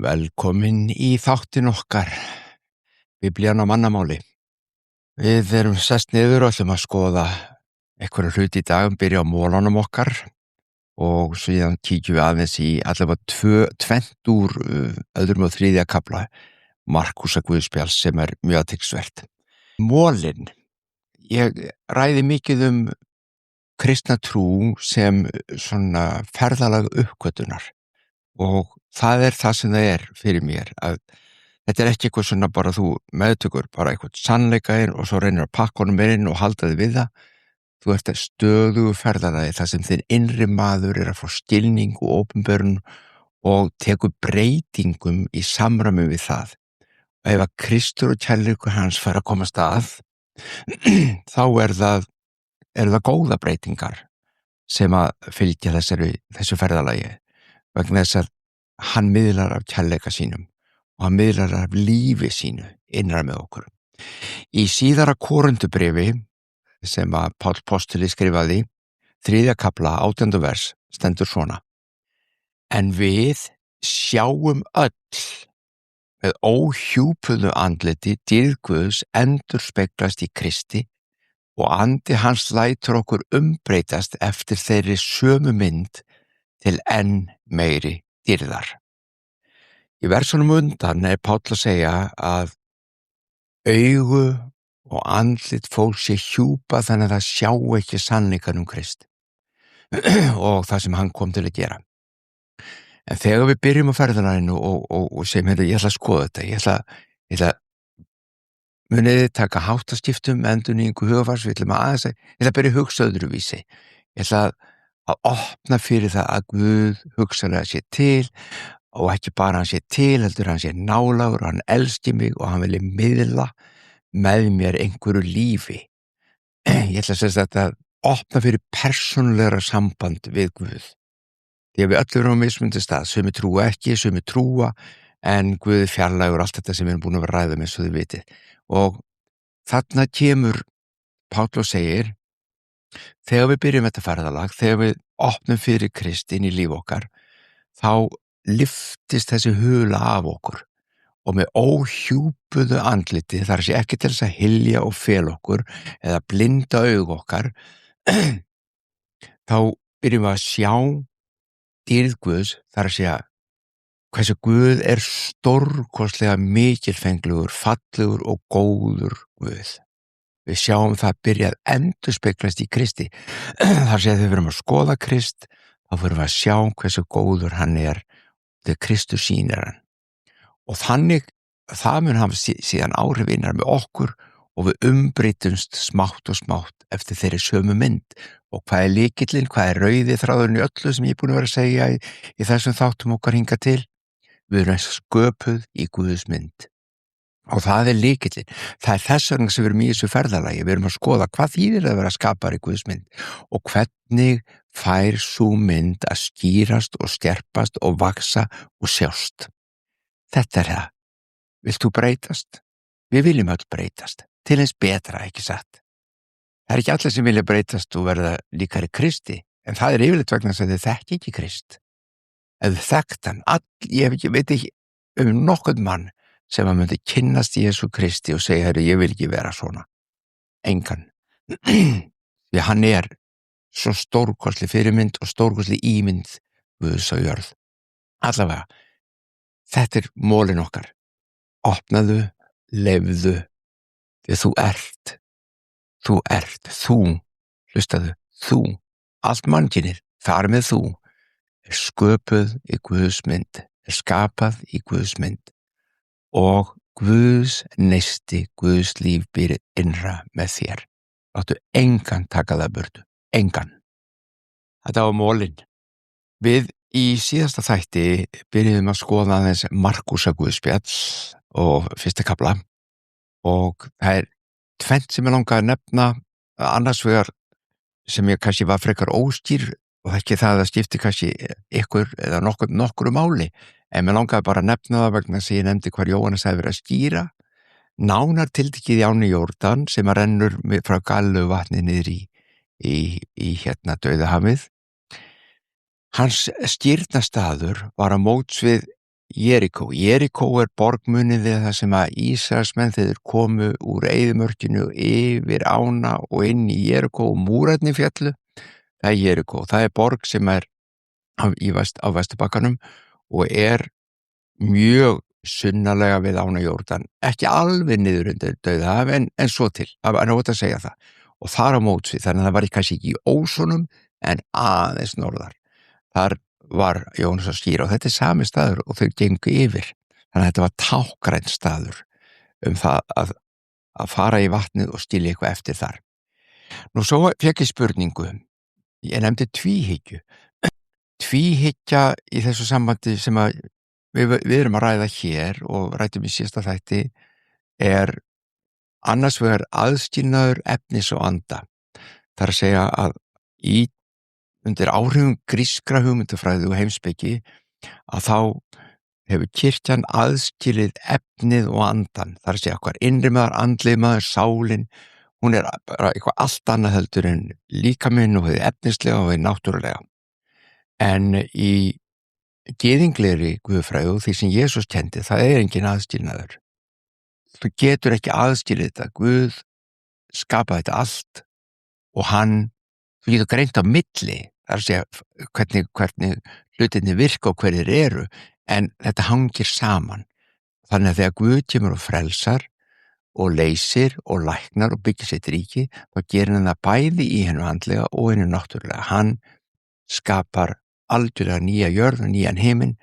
Velkomin í þáttin okkar, Biblían á mannamáli. Við erum sest niður og ætlum að skoða einhverja hluti í dag, byrja á mólunum okkar og síðan kíkjum við aðeins í allavega tvennt úr öðrum og þriðja kafla Markúsar Guðspjalls sem er mjög athyglisvert. Mólin, ég ræði mikið kristna trú sem svona ferðalag uppgötunar og það er það sem það er fyrir mér, að þetta er ekki eitthvað svona bara þú meðtökur bara eitthvað sannleikaðir og svo reynir að pakka honum inn og halda þig við það. Þú ert að stöðugu ferðalagi þar sem þinn innri maður er að fá skilning og opinberun og tekur breytingum í samræmi við það. Og ef að Kristur og kærleikur hans fara að komast að, þá er það góða breytingar sem að fylgja þessu ferðalagi, vegna þess að hann miðlar af kærleika sínum og hann miðlar af lífi sínu innra með okkur. Í síðara Korintubréfi sem að Páll postuli skrifaði, 3. kafla 18. vers, stendur svona: En við sjáum öll með óhjúpuðu andliti dýrð Guðs endurspeglast í Kristi og andi hans lætur okkur umbreytast eftir þeirri sömu mynd til enn meiri dýrðar. Í versunum undan er Páll að segja að augu og andlit fólk sé hjúpa þannig að það sjá ekki sannleikann Krist og það sem hann kom til að gera. En þegar við byrjum á ferðalaginu og segjum, ég ætla að skoða þetta, ég ætla muniði taka háttaskiptum, endurnýjingu hugafars, ég ætla að byrja að hugsa öðruvísi. Ég ætla að opna fyrir það að Guð hugsanlega sé til og ekki bara hann sé til, heldur hann sé nálægur, hann elski mig og hann vilji miðla með mér einhverju lífi. Ég ætla að segja þetta að opna fyrir persónulegra samband við Guð. Því að við öll erum á mismunandi stað, sumir trúa ekki, sumir trúa, en Guð er fjarlægur, allt þetta sem við erum búin að ræða með, svo þið vitið. Og þarna kemur Páll og segir, þegar við byrjum þetta ferðalag, þegar við opnum fyrir Krist inn í líf okkar, þá lyftist þessi hula af okkur og með óhjúpuðu andliti, þar sé ekki til þess að hylja og fela okkur eða blinda augu okkar, þá byrjum við að sjá dýrð Guðs, þar að segja hversu Guð er stórkostlega mikilfenglegur, fallegur og góður Guð. Við sjáum það byrja að endurspeglast í Kristi. Þar segja þegar við erum að skoða Krist, þá fyrir við að sjá hversu góður hann er, þegar Kristur sýnir hann. Og þannig, það mun hafa síðan áhrif innar með okkur og við umbreytumst smátt og smátt eftir þeirri sömu mynd. Og hvað er lykillinn, hvað er rauði þráðurinn í öllu sem ég er búin að vera að segja í þessum þáttum okkar hingað til? Við erum sköpuð í Guðs mynd. Og það er lykillinn. Það er þess vegna sem við erum í þessu ferðalagi. Við erum að skoða hvað þýðir að vera skapar í Guðs mynd og hvernig fær sú mynd að skýrast og sterpast og vaksa og sjást. Þetta er það. Vilt þú breytast? Við viljum öll breytast. Til eins betra, ekki satt. Það er ekki allir sem vilja breytast og verða líkari Kristi, en það er yfirleitt vegna þess að þið þekki ekki Krist. Ef þið þekkt hann, ég veit ekki nokkurn mann sem að myndi kynnast Jesú Kristi og segja, ég vil ekki vera svona. Engan. Því hann er svo stórkostleg fyrirmynd og stórkostleg ímynd Guðs á jörð. Allavega, þetta er mólin okkar. Opnaðu, leyfðu, því þú, hlustaðu, þú, allt mannkynið, þar með þú, er sköpuð í Guðs mynd, er skapað í Guðs mynd og Guðs neisti, Guðs líf býr innra með þér. Láttu engan taka það burtu, engan. Þetta var mólin. Við í síðasta þætti byrjuðum að skoða aðeins Markúsar Guðspjall og 1. kafla og það er tvennt sem ég langaði að nefna, annars vegar sem ég kannski var frekar óskýr og ekki það að skipti kannski ykkur eða nokkru máli, en mér langaði bara að nefna það vegna sem ég nefndi hvar Jóhannes hefði verið að skýra nánar tiltekið í ánni Jórdan sem að rennur frá Galileuvatni niður í Dauðahafið. Hans skýrnastaður var á móts við Jerikó borg munið þið það sem að Ísraelsmenn þeir komu úr eyðimörkinu yfir ána og inn í Jerikó og múrarnir féllu. Það Jerikó, það borg sem á Vesturbakkanum og mjög sunnalega við ána Jórdan, ekki alveg niður undir Dauðahaf en svo til, það var nóg að segja það. Og þar á móti, þannig að það var kannski ekki í Ósonum en aðeins norðar. Þar var Jónas að skýra og þetta sami staður og þau gengu yfir. Þannig að þetta var tákgræn staður það að fara í vatnið og skilja eitthvað eftir þar. Nú svo fékk ég spurningu. Ég nefndi tvíhyggju. Tvíhyggja í þessu sambandi sem að við erum að ræða hér og ræddum í síðasta þætti annars vegar aðskilnaður efnis og anda. Það að segja að undir áhrifum grískra hugmyndafræði og heimspeki að þá hefur kirkjan aðskilið efnið og andan. Það að segja hvar innri maður, andlið maður, sálin, hún bara eitthvað allt annað heldur en líkaminn og hið efnislega og hið náttúrulega. En í gyðinglegri guðfræði og því sem Jesús kenndi, það engin aðskilnaður. Þú getur ekki aðskilið þetta. Guð skapaði þetta allt og þú getur greint á milli, það að segja hvernig hlutinni virka og hverjir eru, en þetta hangir saman. Þannig að þegar Guð kemur og frelsar og leysir og læknar og byggir sitt ríki, þá gerir hann það bæði í hennu andlega og hennu náttúrulega. Hann skapar algjörlega nýja jörð og nýjan heiminn,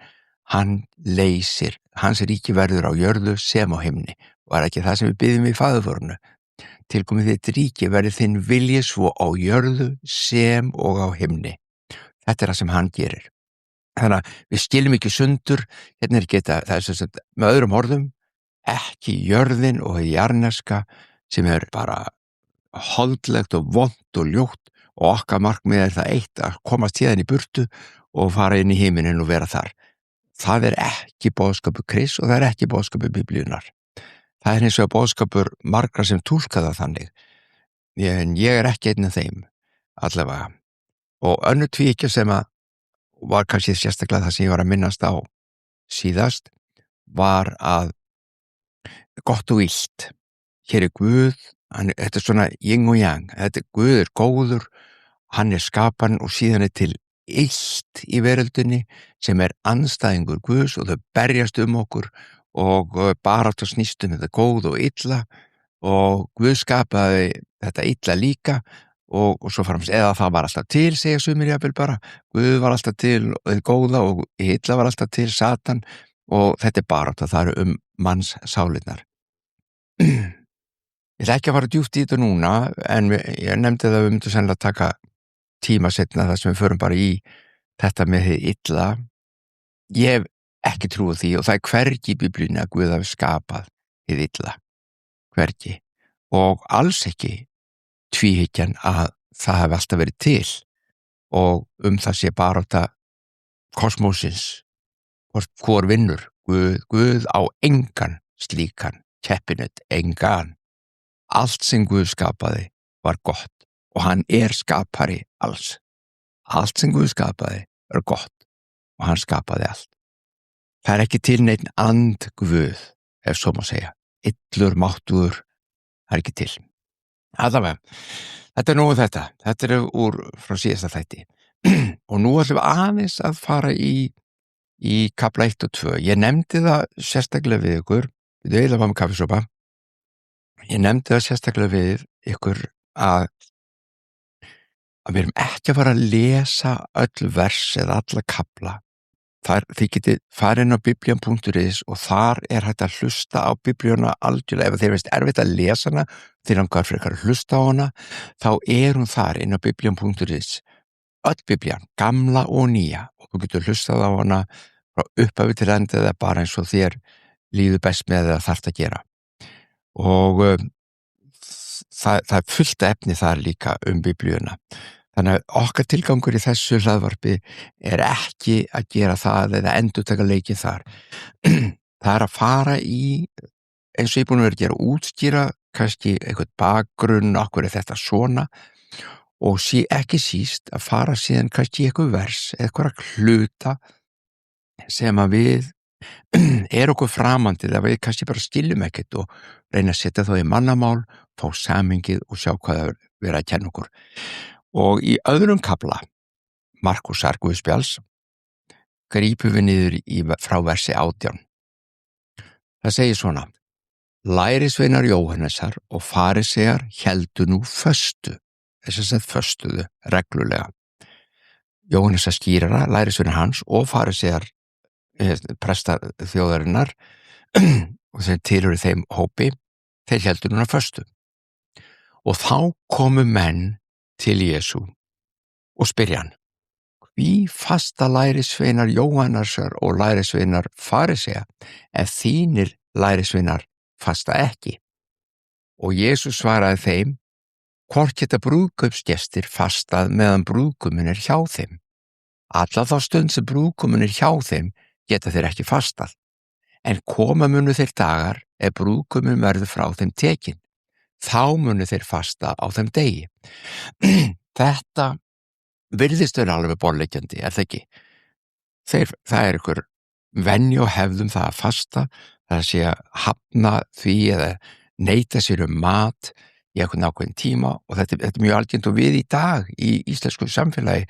hann leysir, hans ríki verður á jörðu sem á himni. Var ekki það sem við biðjum í Faðirvorinu? Tilkomið þitt ríki verði þinn vilji svo á jörðu sem og á himni. Þetta það sem hann gerir. Þannig að við skiljum ekki sundur, hérna það sem með öðrum orðum, ekki jörðin og hið jarðneska sem bara holdlegt og vont og ljótt og okkar markmið það eitt að komast héðan í burtu og fara inn í himinin og vera þar. Það ekki boðskapur Krists og það ekki boðskapur Biblíunnar. Það hins vegar boðskapur margra sem túlka það þannig. En ég ekki einn af þeim, allavega. Og önnur tvíhyggja sem var kannski sérstaklega það sem ég var að minnast á síðast, var að gott og illt. Hér Guð, þetta svona yin og yang, Guð góður, hann skaparinn og síðan til illt í veröldinni sem andstæðingur Guðs og þau berjast okkur og barátta snýst þetta góð og illa og Guð skapaði þetta illa líka og svo framst, eða það var alltaf til, segja sumir jafnvel bara, Guð var alltaf til góða og illa var alltaf til Satan og þetta barátta þar manns sálinnar. Ég ætla ekki að fara djúpt í þetta núna en ég nefndi það að við myndum sennilega taka tíma seinna þar sem við förum bara í þetta með hið illa. Ég hef ekki trúið því og það hvergi í Biblíunni að Guð hafi skapað hið illa. Hvergi. Og alls ekki tvíhyggjan að það hafi alltaf verið til og það sé barátta kosmósins hvor vinnur. Guð á engan slíkan keppinut, engan. Allt sem Guð skapaði var gott og hann skapari alls. Allt sem Guð skapaði gott og hann skapaði allt. Það ekki til neinn andguð, ef svo má segja. Illur, máttugur, það ekki til. Allavega, þetta nógu þetta. Þetta úr frá síðasta þætti. Og nú ætlum við aðeins að fara í kafla 1 og 2. Ég nefndi það sérstaklega við ykkur, við eiginlega var með kaffisopa. Ég nefndi það sérstaklega við ykkur að við erum ekki að fara að lesa öll vers eða alla kafla. Þið getið farið inn á biblian.is og þar hægt að hlusta á Biblíuna algjörlega. Ef þér finnst erfitt að lesa hana, þér langar frekar að hlusta á hana, þá hún þar inn á biblian.is. Öll Biblían, gamla og nýja, og þú getur hlustað á hana frá upphafi til enda eða bara eins og þér líður best með það þarft að gera. Og það fullt efni þar líka Biblíuna. Þannig að okkar tilgangur í þessu hlaðvarpi ekki að gera það eða endurtaka leikið þar. Það að fara í, eins og ég búin að vera að gera, útskýra kannski eitthvað bakgrunn, okkur þetta svona og ekki síst að fara síðan kannski í eitthvað vers, eitthvað hluta sem að við er okkur framandi þegar við kannski bara skiljum ekkert og reyna að setja þá í mannamál, fá samhengið og sjá hvað það verið að kenna okkur. Og í öðrum kafla Markúsar Guðspjalls grípum við niður frá versi 18. Það segir svona: Lærisveinar Jóhannesar og farisear héldu nú föstu, þess að föstuðu reglulega. Jóhannesar skýrara, lærisveinar hans og farisear prestar þjóðarinnar og þeir tilhöru þeim hópi, þeir héldu núna föstu. Og þá komu menn til Jesú og spyrja hann: Hví fasta lærisveinar Jóhannesar og lærisveinar farisea ef þínir lærisveinar fasta ekki? Og Jesús svaraði þeim: Hvort geta brúðkaupsgestir fastað meðan brúðguminn er hjá þeim? Alla þá stund sem brúðguminn er hjá þeim geta þeir ekki fastað. En koma munu þeir dagar ef brúðguminn verður frá þeim tekinn. Þá munu þeir fasta á þeim degi. Þetta virðist vera alveg borðleggjandi, er það ekki? Það er ykkur venja og hefðum það að fasta, það sé að hafna því eða neita sér mat í einhvern ákveðin tíma, og þetta er mjög algengt og við í dag í íslensku samfélagi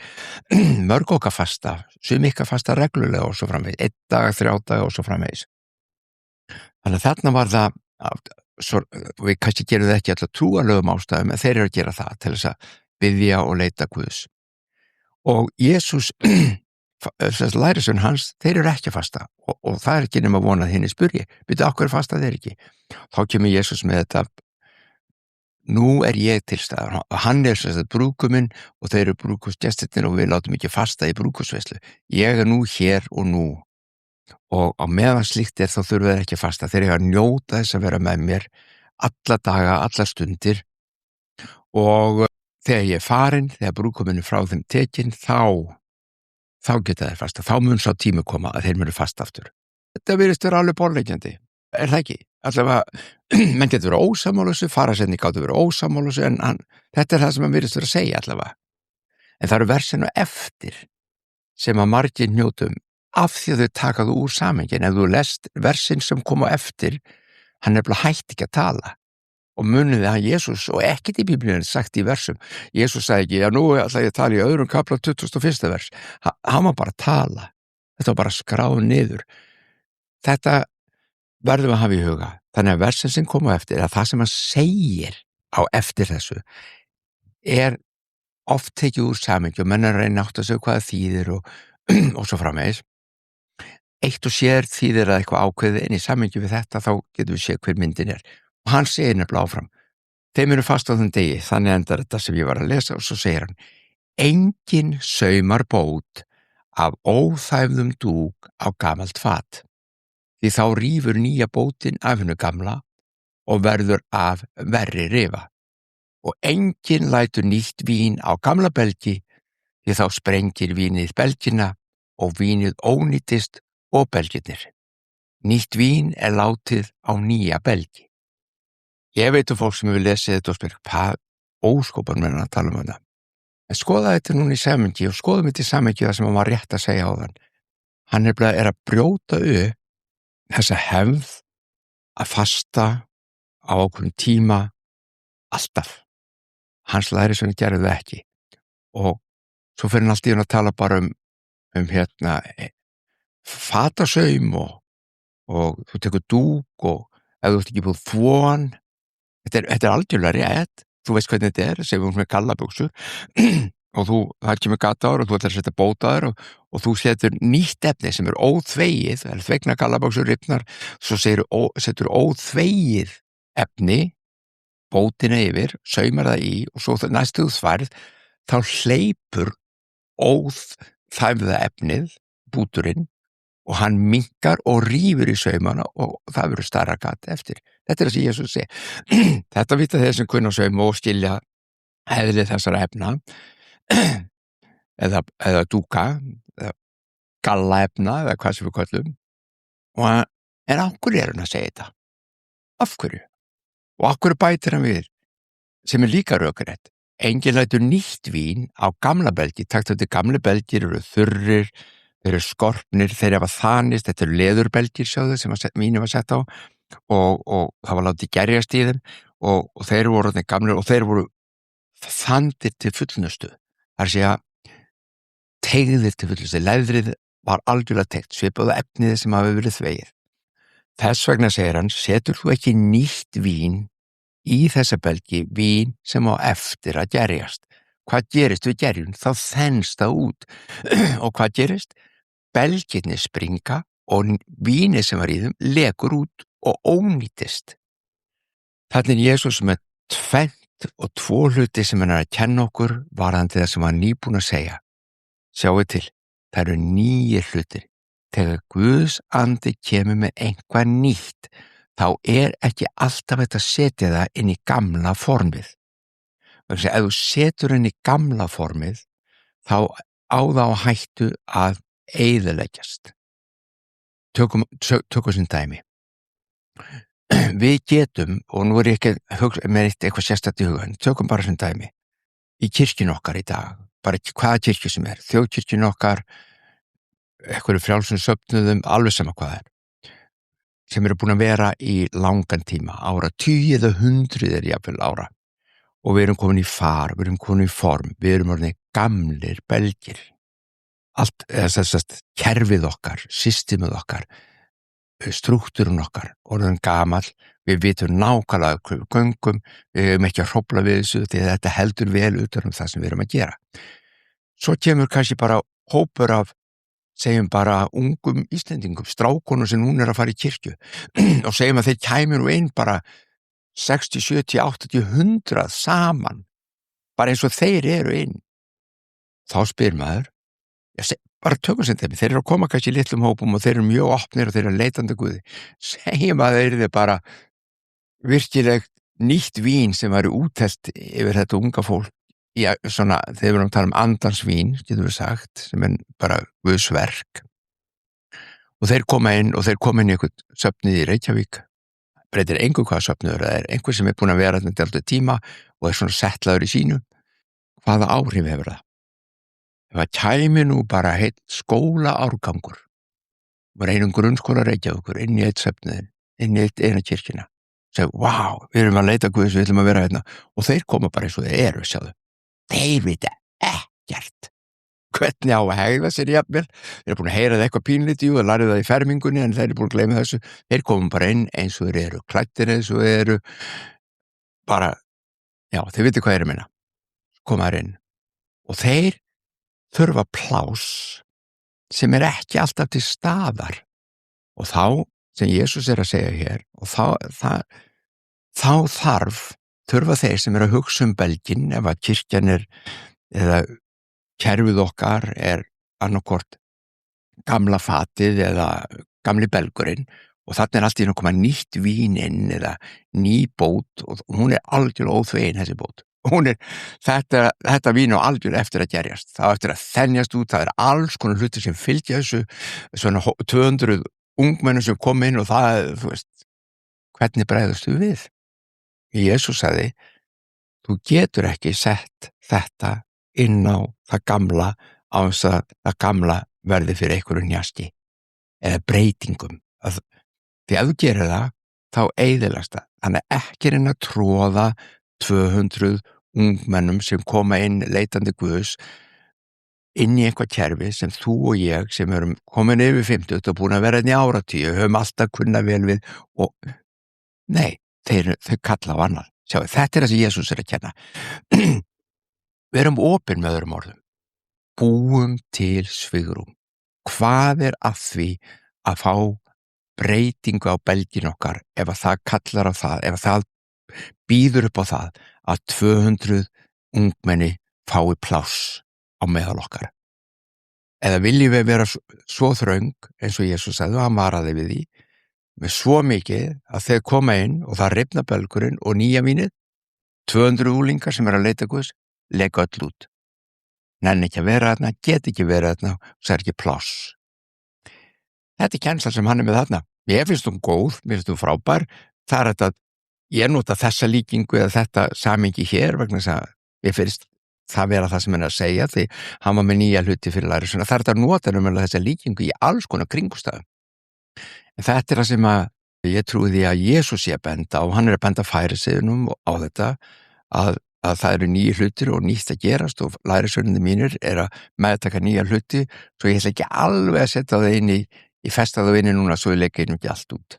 mörg okkar fasta, sum ykkar fasta reglulega og svo framvegis, 1 dag, 3 daga og svo framvegis. Þannig að þarna var það, við kannski gerum það ekki alltaf trúarlegum ástæðum, en þeir eru að gera það til þess að biðja og leita Guðs. Og Jesús, lærisvein hans, þeir eru ekki að fasta og það er ekki nema að vona að hinni spyrji, byrju, af hverju fasta þeir ekki? Þá kemur Jesús með þetta: Nú er ég til staðar. Hann er brúðguminn og þeir eru brúðkaupsgestirnir og við látum ekki fasta í brúðkaupsveislu. Ég er nú hér og nú, og á meðan slíkt er þá þurfa þeir ekki að fasta. Þeir eru að njóta þess að vera með mér alla daga, allar stundir, og þegar ég er farin, þegar brúðguminn er frá þeim tekinn, þá geta þeir fasta. Þá mun sá tími koma að þeir munu fasta aftur. Þetta virðist vera alveg borðleggjandi, er það ekki? Allavega, menn getur verið ósammálusu, farasenni gátu verið ósammálusu, en þetta er það sem hann virðist vera að segja allavega. En það eru versinu eftir sem að margir njótum af því að þau taka þú úr samhengin. Ef þú lest versin sem koma eftir, hann er bara hætti ekki að tala. Og muniði að Jesús, og ekkert í Biblíunni sagt í versum, Jesús sagði ekki: Já, nú ætla ég að tala í öðrum kafla 21. vers. Hann var bara að tala. Þetta var bara skráð niður. Þetta verðum að hafa í huga. Þannig að versin sem koma eftir, að það sem hann segir á eftir þessu, er oft tekið úr samhengi og menn er að reyna átt að segja hvað það þýðir og svo framvegis. Eitt og sér þýðir að eitthvað ákveðið, en í samhengi við þetta þá getum við séð hver myndin er. Og hann segir nefnilega áfram: Þeim eru fast á þeim degi. Þannig endar þetta sem ég var að lesa, og svo segir hann: Enginn saumar bót af óþæfðum dúk á gamalt fat, því þá rífur nýja bótin af hennu gamla og verður af verri rifa. Og enginn lætur nýtt vín á gamla belgi, því þá sprengir vínið belgina og vínið ónýtist og belgirnir. Nýtt vín er látið á nýja belgi. Ég veit fólk sem hefur lesið þetta og spyr: Hvað óskopan menn að tala þetta? En skoða þetta núna í samhengi, og skoðum þetta í samhengi það sem hann var rétt að segja á þann. Hann er að brjóta upp þessa hefð að fasta á okkur tíma alltaf. Hans lærisveinir gerðu það ekki. Og svo fyrir hann allt í hann að tala bara um fatasaum og þú tekur dúk, og ef þú ert ekki búið þvon, þetta er algjörlega rétt. Þú veist hvernig þetta er, segjum við með gallabuxur og það kemur gata ára og þú ætlar að setja bótaður og þú setur nýtt efni sem er óþvegið, það er þvegna gallabuxur rifnar, svo setur óþvegið efni bótina yfir, saumar það í, og svo næstu þú þværð, þá hleypur óþæfða efnið, búturinn, og hann minkar og rífur í saumana og það verður stærra gat eftir. Þetta er það sem Jesús segir. Þetta vita þeir sem kunna sauma og skilja eðli þessara efna eða dúka eða gallaefna eða hvað sem við köllum. En af hverju er hann að segja þetta? Af hverju? Og af hverju bætir hann við? Sem er líka rökrétt. Enginn lætur nýtt vín á gamla belgi. Takt eftir gamli belgir eru þurrir, þeir eru skorpnir, þeir hafa þanist, þetta eru leðurbelgir sjáðu sem vínið var sett á og það var látið gerjast í þeim og þeir voru orðnir gamlir og þeir voru þandir til fullnustu. Það segja teygðir til fullnustu, leðrið var algjörlega teygt, svipaðu efnið sem hafi verið þvegið. Þess vegna segir hann, setur þú ekki nýtt vín í þessa belgi, vín sem á eftir að gerjast. Hvað gerist við gerjun? Þá þenst það út. Og hvað gerist? Belgirnir springa og vínið sem var í þeim lekur út og ónýtist. Þannig er Jesús með tvennt og tvo hluti sem hann er að kenna okkur varðandi það sem hann nýbúinn að segja. Sjáu til, það eru nýir hlutir. Þegar Guðs andi kemur með eitthvað nýtt, þá er ekki alltaf hægt að setja það inn í gamla formið. Ef þú setur inn í gamla formið, þá á það á hættu að eyðileggjast. Tökum sem dæmi. Við getum, og nú er ég ekki með eitthvað sérstakt í hugan, tökum bara sem dæmi. Í kirkjunni okkar í dag, bara hvaða kirkju sem er, þjóðkirkjunni okkar, eitthvað frjálsum söfnuðum, alveg sama hvað er, sem eru búin að vera í langan tíma, áratugi eða hundruðir jafnvel ára. Og við erum komin í far, við erum komin í form, við erum orðnir gamlir belgir. Allt, kerfið okkar, systemið okkar, strúktúrinn okkar, orðin gamall, við vitum nákvæmlega hvað við göngum, við hefum ekki að hrófla við þessu því að þetta heldur vel utan það sem við erum að gera. Svo kemur kannski bara hópur af, segjum bara ungum Íslendingum, strákunum sem núna er að fara í kirkju og segjum að þeir kæmi nú inn bara 60, 70, 80, 100 saman, bara eins og þeir eru inn. Þá spyr maður, bara tökum sem þeim, þeir eru að koma kannski í litlum hópum og þeir eru mjög opnir og þeir eru leitandi Guði. Segjum að þeir eru bara virkilegt nýtt vín sem væri úttelt yfir þetta unga fólk. Já, svona, þegar við erum að tala andans vín, getur við sagt, sem er bara Guðs verk. Og þeir koma inn í eitthvað söfnið í Reykjavík, breytir engu hvaða söfnuður það er, einhver sem er búin að vera þarna dálítið tíma og er svona settlaður í sínu, hvaða áhrif hefur það? Ef það kæmi nú bara heill skólaárgangur, var einum grunnskóla Reykjavíkur inn í eitt söfnuðin, inn í eina kirkjuna, segja, vá, við erum að leita Guðs, við ætlum að vera hérna, og þeir koma bara eins og þeir eru, sjáðu. Þeir vita ekkert hvernig á að hegða sér jafnvel. Þeir eru búin að heyra það eitthvað pínlítið og lærið það í fermingunni en þeir eru búin að gleyma þessu. Þeir komum bara inn eins og þeir eru klæddir eins og þeir eru bara, já, þeir viti hvað er að minna. Koma þær inn. Og þeir þurfa pláss sem er ekki alltaf til staðar. Og þá, sem Jesús er að segja hér, og þá þurfa þeir sem eru að hugsa belginn, ef að kirkjan er, eða kerfið okkar er annarkvort gamla fatið eða gamli belgurinn og þarna er allt í að koma nýtt vín inn eða ný bót og hún er algjörlega óþvegin þessi bót. Hún er, þetta vín á algjörlega eftir að gerjast, það á eftir að þenjast út, það er alls konar hluti sem fylgja þessu, svona 200 ungmennum sem kom inn og það, þú veist, hvernig bregðastu við? Jesús sagði, þú getur ekki sett þetta inn á það gamla á þess að það gamla verði fyrir einhverju njasti eða breytingum. Því að þú gerir það, þá eyðilagst það. Þannig ekki reyna að tróða 200 ungmennum sem koma inn leitandi Guðs inn í eitthvað kerfi sem þú og ég sem erum komin yfir 50 og búin að vera inn í áratugi, höfum alltaf kunnað vel við og nei, þau kalla á annað. Sjáu, þetta er það sem Jesús er að kenna. Við erum opin með öðrum orðum. Búum til svigrúm. Hvað er að því að fá breytingu á belgin okkar ef að það kallar á það, ef að það býður upp á það að 200 ungmenni fái pláss á meðal okkar? Eða viljum við vera svo þröng eins og Jesús sagði og hann varaði við því með svo mikið að þeir koma inn og það rifna belgurinn og nýja vínið, 200 úlingar sem er að leita Guðs, lega öll út. Nenni ekki að vera þarna, get ekki verið þarna og það er ekki pláss. Þetta er kennslan sem hann er með þarna. Ég finnst hún góð, mér finnst hún frábær. Það er þetta, ég nota þessa líkingu eða þetta samingi hér vegna þess að ég finnst það vera það sem hann er að segja, því hann var með nýja hluti fyrir lærisveinana. Það er þetta að nota þessa líkingu í alls konar kringumstæðum. En þetta er það sem að ég trúi því að Jesús sé að benda og hann er að benda færiseiðunum á þetta að það eru nýju hlutir og nýtt að gerast og lærisveinarnir mínir er að meðtaka nýja hluti, svo ég ætla ekki alveg að setja það inn í festa það inn núna svo ég leika inn ekki allt út.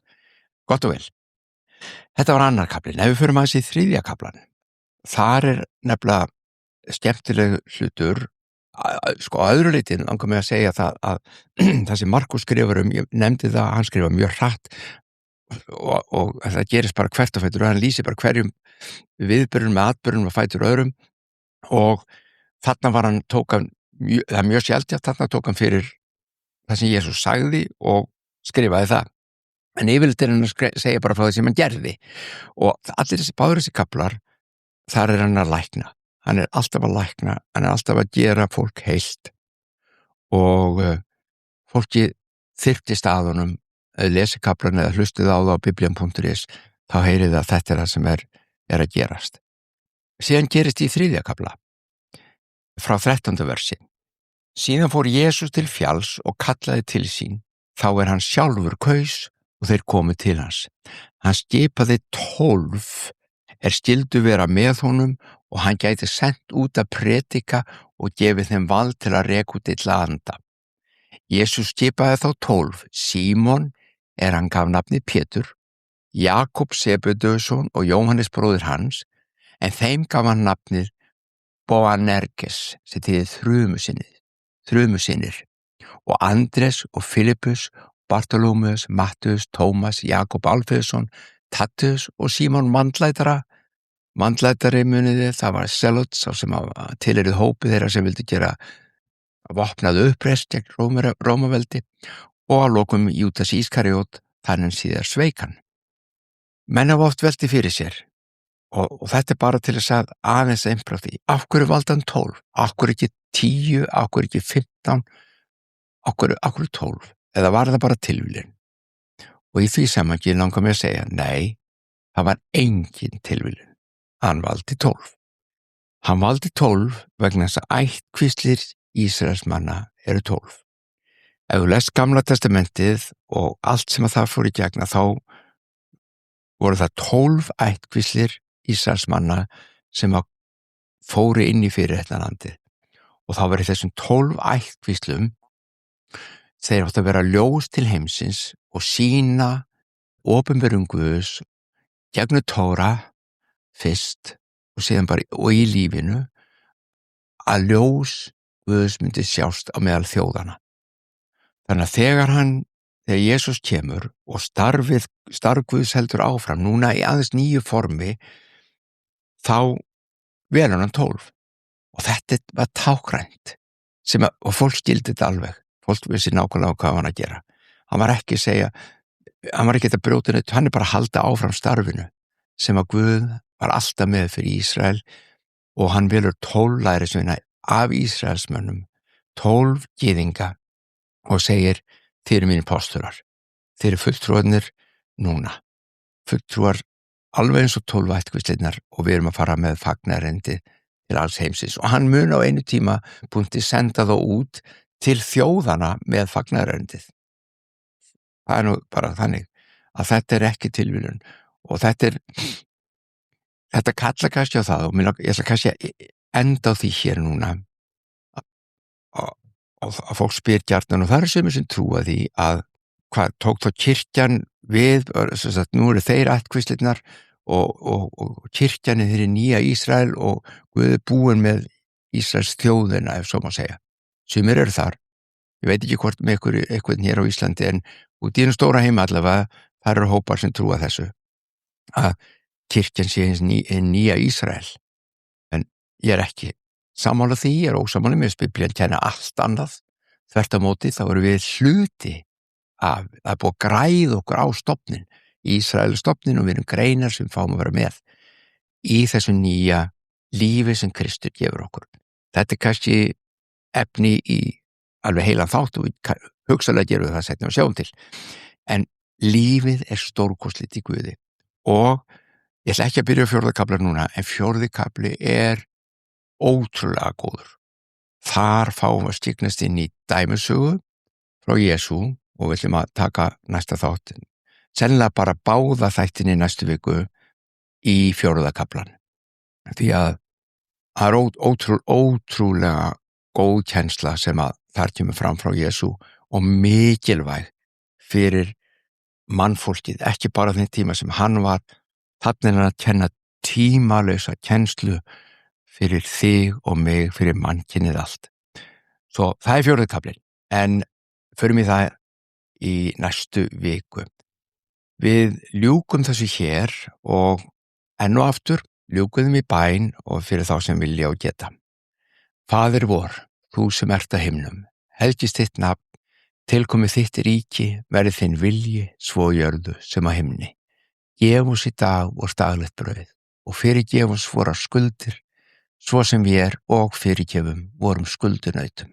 Gott og vel. Þetta var annar kaflinn. Ef við förum aðeins í þriðja kaflan, þar er nefnilega skemmtileg hlutur, sko að öðru leyti langar mig að segja það að það sem Markus skrifar ég nefndi það, hann skrifar mjög hratt og það gerist bara hvert á fætur og hann lýsir bara hverjum viðburðum með atburðum og fætur öðrum og þarna var hann það er mjög sjaldgæft, þarna tók hann fyrir það sem Jesús sagði og skrifaði það. En yfirleitt er hann að segja bara frá því sem hann gerði og allir báðir þessi kaflar, þar er hann að lækna. Hann er alltaf að lækna, hann er alltaf að gera fólk heilt og fólki þyrptist að honum, lesi kaflan eða hlustið á það á biblian.is, þá heyrið að þetta er það sem er að gerast. Síðan gerist í þriðja kafla, frá 13. versi. Síðan fór Jesús til fjalls og kallaði til sín, þá er hann sjálfur kaus og þeir komu til hans. Hann skipaði 12 skyldu vera með honum og hann gæti sent út að predika og gefið þeim vald til að reka út illa anda. Jesús skipaði þá 12, Símon hann gaf nafnið Pétur, Jakob Sebedusson og Jóhannes bróðir hans, en þeim gaf hann nafnið Boanerges, sem þýðir þrumusinnir, og Andres og Filippus, Bartolómeus, Mattheus, Tómas, Jakob Alfeusson, Tattus og Símon mandlætari muniði, það var Selot, sá sem tilheyrði hópi þeirra sem vildi gera vopnaðu uppreist gegn Rómaveldi og að lokum Júdas Ískariot, þannig síðar sveik hann. Menn hafa oft velti fyrir sér og þetta er bara til þess að aðeins einfrá því. Af hverju valdi hann 12? Af hverju ekki 10? Af hverju ekki 15? Af hverju 12? Eða var það bara tilviljun? Og í því samhengi langar mig að segja, nei, það var engin tilviljun. Hann valdi 12. Hann valdi 12 vegna þess að ættkvíslir Ísraelsmanna eru 12. Ef þú lest Gamla testamentið og allt sem að það fór í gegna, þá voru það 12 ættkvíslir Ísraelsmanna sem að fóru inn í fyrir þetta landið. Og þá var í þessum 12 ættkvíslum þeir áttu að vera ljós til heimsins og sýna opinberun Guðs gegnu Tóra fyrst og síðan bara og í lífinu að ljós Guðs myndi sjást á meðal þjóðana. Þannig að þegar Jesús kemur og starf Guðs heldur áfram, núna í aðeins nýju formi, þá velur hann 12. Og þetta var tákrænt, og fólk skildi þetta alveg. Fólk vissi nákvæmlega hvað hann að gera. Hann var ekki að brjóta neitt, hann er bara að halda áfram starfinu, sem að Guð var alltaf með fyrir Ísrael og hann velur 12 lærisveina af Ísraelsmönnum, 12 gyðinga og segir, þið eru mínir pásturar, þið eru fulltrúarnir núna, fulltrúar alveg eins og 12 ættkvíslinnar og við erum að fara með fagnarendi til alls heimsins og hann mun á einu tíma búndi senda þá út til þjóðana með fagnaðarerindið. Það er nú bara þannig að þetta er ekki tilviljun og þetta kallar kannski á það og ég ætla kannski að enda á því hér núna að fólk spyr gjarnan og það eru sumir sem trúa því að hvað tók þá kirkjan við, nú eru þeir ættkvíslinnar og kirkjan er þeirri nýja Ísrael og Guð er búinn með Ísraels þjóðina, ef svo má segja. Sumir eru þar, ég veit ekki hvort með eitthvað hér á Íslandi en út í einu stóra heima allavega, þar eru hópar sem trúa þessu að kirkjan sé nýja Ísrael. En ég er ekki sammála því, ég er ósammála með Biblían kenna allt annað. Þvert á móti þá eru við hluti af, það er búið að græða okkur á stofnin, Ísrael stofnin og við erum greinar sem fáum að vera með í þessu nýja lífi sem Kristur gefur okkur. Þetta er kannski efni í alveg heilan þátt og við hugsalega gerum við það setna og sjáum til. En lífið er stórkostlegt í Guði og ég ætla ekki að byrja á 4. kafla núna, en 4. kafli er ótrúlega góður. Þar fáum við skyggnast inn í dæmisögu frá Jesú og við ætlum að taka næsta þátt, sennilega bara báða þættin í næstu viku í 4. kaflan. Því að það er ótrúlega góð kennsla sem að þar kemur fram frá Jesú og mikilvæg fyrir mannfólkið, ekki bara þeim tíma sem hann var. Þarna er hann að kenna tímalausa kennslu fyrir þig og mig, fyrir mannkynið allt. Svo það er 4. kaflinn, en förum í það í næstu viku. Við ljúkum þessu hér og enn og aftur ljúkum í bæn og fyrir þá sem vilja og geta. Faðir vor, þú sem ert á himnum, helgist þitt nafn, tilkomi þitt ríki, verði þinn vilji, svo jörðu sem á himni. Gef oss í dag vort daglegt brauð og fyrirgef oss vorar skuldir, svo sem við og fyrirgefum vorum skuldunautum.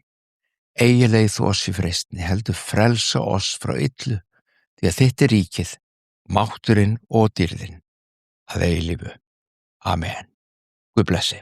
Eigi leið þú oss í freistni, heldur frelsa oss frá illu, því að þitt er ríkið, mátturinn og dýrðin að eilífu. Amen. Guð blessi.